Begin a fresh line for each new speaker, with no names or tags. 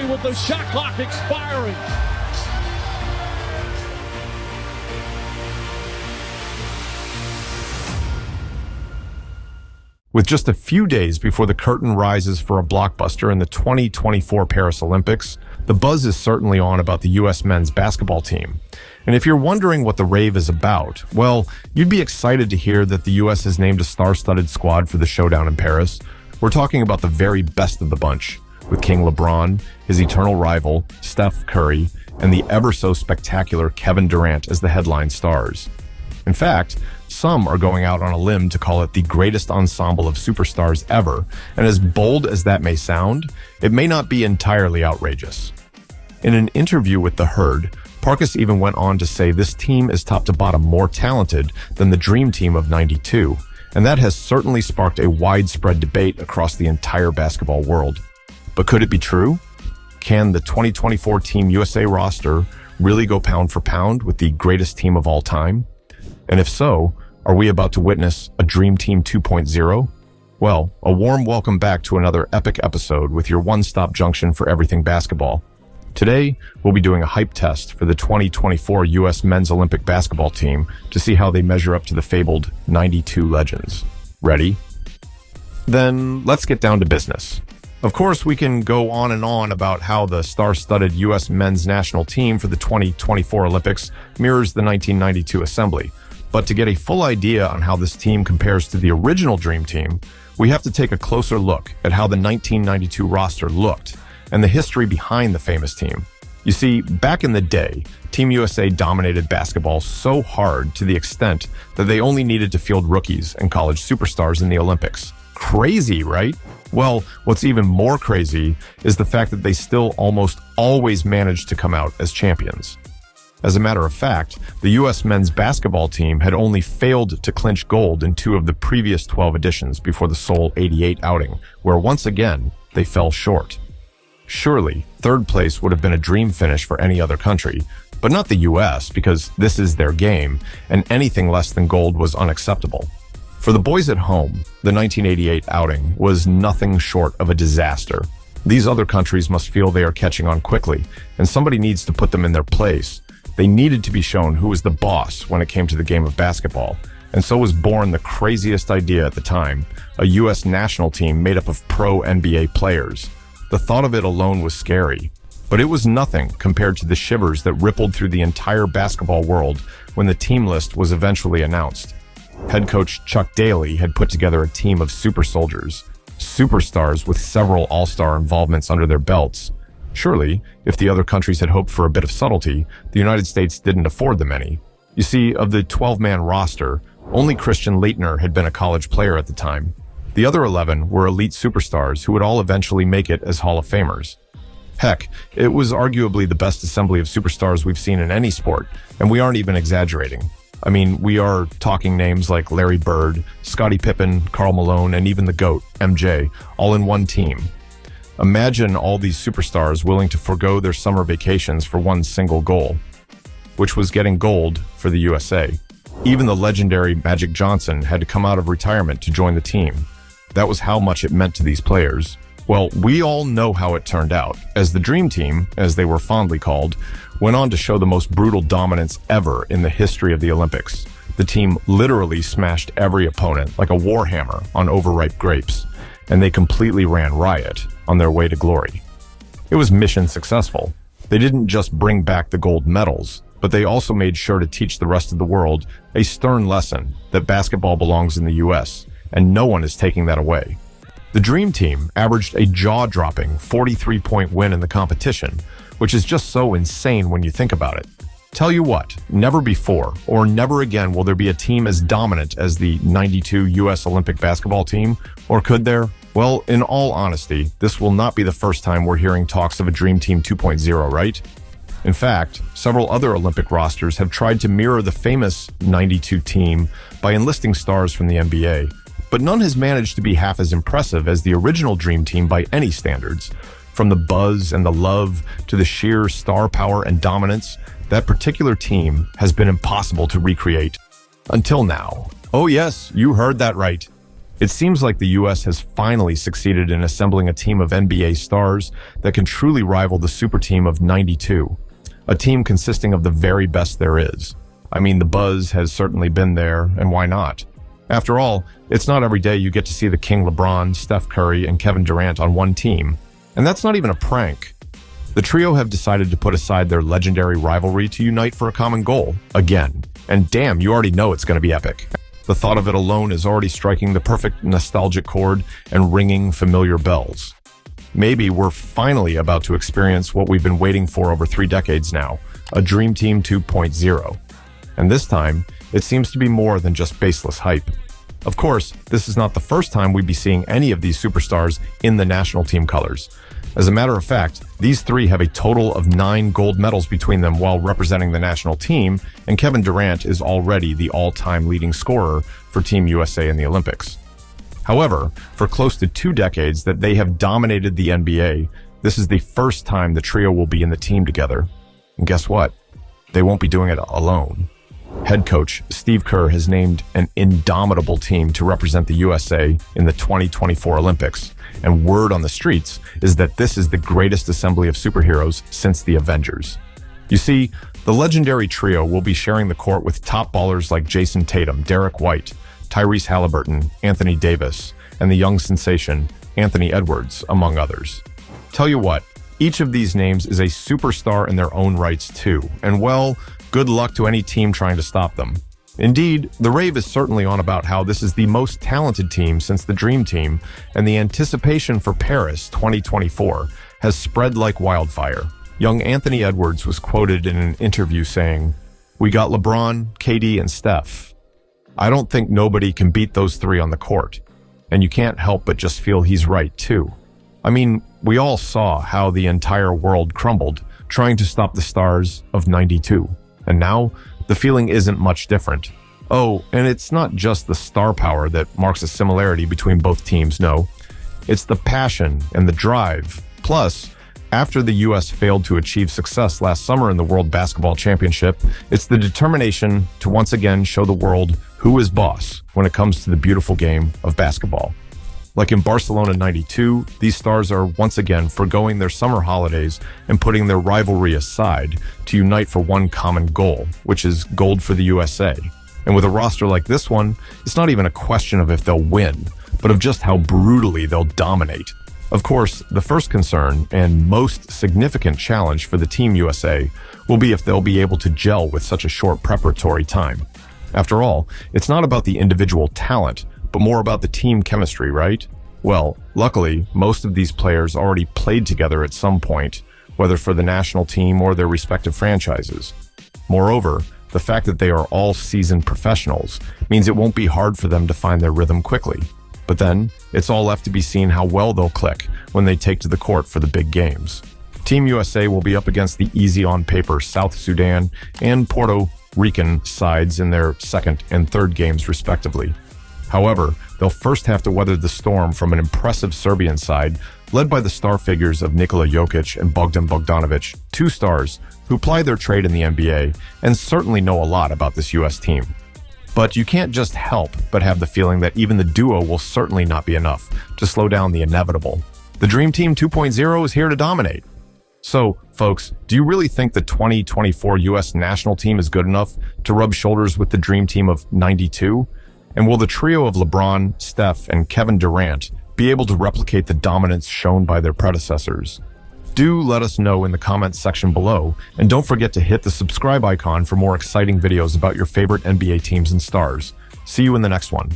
play with the shot clock expiring.
With just a few days before the curtain rises for a blockbuster in the 2024 Paris Olympics, the buzz is certainly on about the U.S. men's basketball team. And if you're wondering what the rave is about, well, you'd be excited to hear that the U.S. has named a star-studded squad for the showdown in Paris. We're talking about the very best of the bunch, with King LeBron, his eternal rival, Steph Curry, and the ever-so-spectacular Kevin Durant as the headline stars. In fact, some are going out on a limb to call it the greatest ensemble of superstars ever, and as bold as that may sound, it may not be entirely outrageous. In an interview with The Herd, Parkas even went on to say this team is top to bottom more talented than the Dream Team of '92, and that has certainly sparked a widespread debate across the entire basketball world. But could it be true? Can the 2024 Team USA roster really go pound for pound with the greatest team of all time? And if so, are we about to witness a Dream Team 2.0? Well, a warm welcome back to another epic episode with your one-stop junction for everything basketball. Today, we'll be doing a hype test for the 2024 U.S. men's Olympic basketball team to see how they measure up to the fabled 92 legends. Ready? Then let's get down to business. Of course, we can go on and on about how the star-studded U.S. men's national team for the 2024 Olympics mirrors the 1992 assembly. But to get a full idea on how this team compares to the original Dream Team, we have to take a closer look at how the 1992 roster looked and the history behind the famous team. You see, back in the day, Team USA dominated basketball so hard to the extent that they only needed to field rookies and college superstars in the Olympics. Crazy, right? Well, what's even more crazy is the fact that they still almost always managed to come out as champions. As a matter of fact, the U.S. men's basketball team had only failed to clinch gold in 2 of the previous 12 editions before the Seoul '88 outing, where once again, they fell short. Surely, 3rd place would have been a dream finish for any other country, but not the U.S. because this is their game, and anything less than gold was unacceptable. For the boys at home, the 1988 outing was nothing short of a disaster. These other countries must feel they are catching on quickly, and somebody needs to put them in their place. They needed to be shown who was the boss when it came to the game of basketball, and so was born the craziest idea at the time, a U.S. national team made up of pro NBA players. The thought of it alone was scary, but it was nothing compared to the shivers that rippled through the entire basketball world when the team list was eventually announced. Head coach Chuck Daly had put together a team of super soldiers, superstars with several all-star involvements under their belts. Surely, if the other countries had hoped for a bit of subtlety, the United States didn't afford them any. You see, of the 12-man roster, only Christian Laettner had been a college player at the time. The other 11 were elite superstars who would all eventually make it as Hall of Famers. Heck, it was arguably the best assembly of superstars we've seen in any sport, and we aren't even exaggerating. I mean, we are talking names like Larry Bird, Scottie Pippen, Karl Malone, and even the GOAT, MJ, all in one team. Imagine all these superstars willing to forego their summer vacations for one single goal, which was getting gold for the USA. Even the legendary Magic Johnson had to come out of retirement to join the team. That was how much it meant to these players. Well, we all know how it turned out, as the Dream Team, as they were fondly called, went on to show the most brutal dominance ever in the history of the Olympics. The team literally smashed every opponent like a warhammer on overripe grapes, and they completely ran riot on their way to glory. It was mission successful. They didn't just bring back the gold medals, but they also made sure to teach the rest of the world a stern lesson that basketball belongs in the U.S., and no one is taking that away. The Dream Team averaged a jaw-dropping 43-point win in the competition, which is just so insane when you think about it. Tell you what, never before or never again will there be a team as dominant as the '92 U.S. Olympic basketball team, or could there? Well, in all honesty, this will not be the first time we're hearing talks of a Dream Team 2.0, right? In fact, several other Olympic rosters have tried to mirror the famous '92 team by enlisting stars from the NBA, but none has managed to be half as impressive as the original Dream Team by any standards. From the buzz and the love to the sheer star power and dominance, that particular team has been impossible to recreate. Until now. Oh yes, you heard that right. It seems like the US has finally succeeded in assembling a team of NBA stars that can truly rival the super team of '92, a team consisting of the very best there is. I mean, the buzz has certainly been there, and why not? After all, it's not every day you get to see the King LeBron, Steph Curry, and Kevin Durant on one team. And that's not even a prank. The trio have decided to put aside their legendary rivalry to unite for a common goal, again. And damn, you already know it's going to be epic. The thought of it alone is already striking the perfect nostalgic chord and ringing familiar bells. Maybe we're finally about to experience what we've been waiting for over 3 decades now, a Dream Team 2.0. And this time, it seems to be more than just baseless hype. Of course, this is not the first time we'd be seeing any of these superstars in the national team colors. As a matter of fact, these 3 have a total of 9 gold medals between them while representing the national team, and Kevin Durant is already the all-time leading scorer for Team USA in the Olympics. However, for close to 2 decades that they have dominated the NBA, this is the first time the trio will be in the team together. And guess what? They won't be doing it alone. Head coach Steve Kerr has named an indomitable team to represent the USA in the 2024 Olympics, and word on the streets is that this is the greatest assembly of superheroes since the Avengers. You see, the legendary trio will be sharing the court with top ballers like Jason Tatum, Derek White, Tyrese Halliburton, Anthony Davis, and the young sensation Anthony Edwards, among others. Tell you what, each of these names is a superstar in their own rights too, and well, good luck to any team trying to stop them. Indeed, the rave is certainly on about how this is the most talented team since the Dream Team, and the anticipation for Paris 2024 has spread like wildfire. Young Anthony Edwards was quoted in an interview saying, "We got LeBron, KD, and Steph. I don't think nobody can beat those 3 on the court." And you can't help but just feel he's right too. I mean, we all saw how the entire world crumbled trying to stop the stars of '92. And now, the feeling isn't much different. Oh, and it's not just the star power that marks a similarity between both teams, no. It's the passion and the drive. Plus, after the US failed to achieve success last summer in the World Basketball Championship, it's the determination to once again show the world who is boss when it comes to the beautiful game of basketball. Like in Barcelona '92, these stars are once again forgoing their summer holidays and putting their rivalry aside to unite for one common goal, which is gold for the USA. And with a roster like this one, it's not even a question of if they'll win, but of just how brutally they'll dominate. Of course, the first concern and most significant challenge for the Team USA will be if they'll be able to gel with such a short preparatory time. After all, it's not about the individual talent, but more about the team chemistry, right? Well, luckily, most of these players already played together at some point, whether for the national team or their respective franchises. Moreover, the fact that they are all seasoned professionals means it won't be hard for them to find their rhythm quickly. But then, it's all left to be seen how well they'll click when they take to the court for the big games. Team USA will be up against the easy-on-paper South Sudan and Puerto Rican sides in their second and third games, respectively. However, they'll first have to weather the storm from an impressive Serbian side led by the star figures of Nikola Jokic and Bogdan Bogdanovic, 2 stars who ply their trade in the NBA and certainly know a lot about this US team. But you can't just help but have the feeling that even the duo will certainly not be enough to slow down the inevitable. The Dream Team 2.0 is here to dominate. So, folks, do you really think the 2024 US national team is good enough to rub shoulders with the Dream Team of '92? And will the trio of LeBron, Steph, and Kevin Durant be able to replicate the dominance shown by their predecessors? Do let us know in the comments section below, and don't forget to hit the subscribe icon for more exciting videos about your favorite NBA teams and stars. See you in the next one.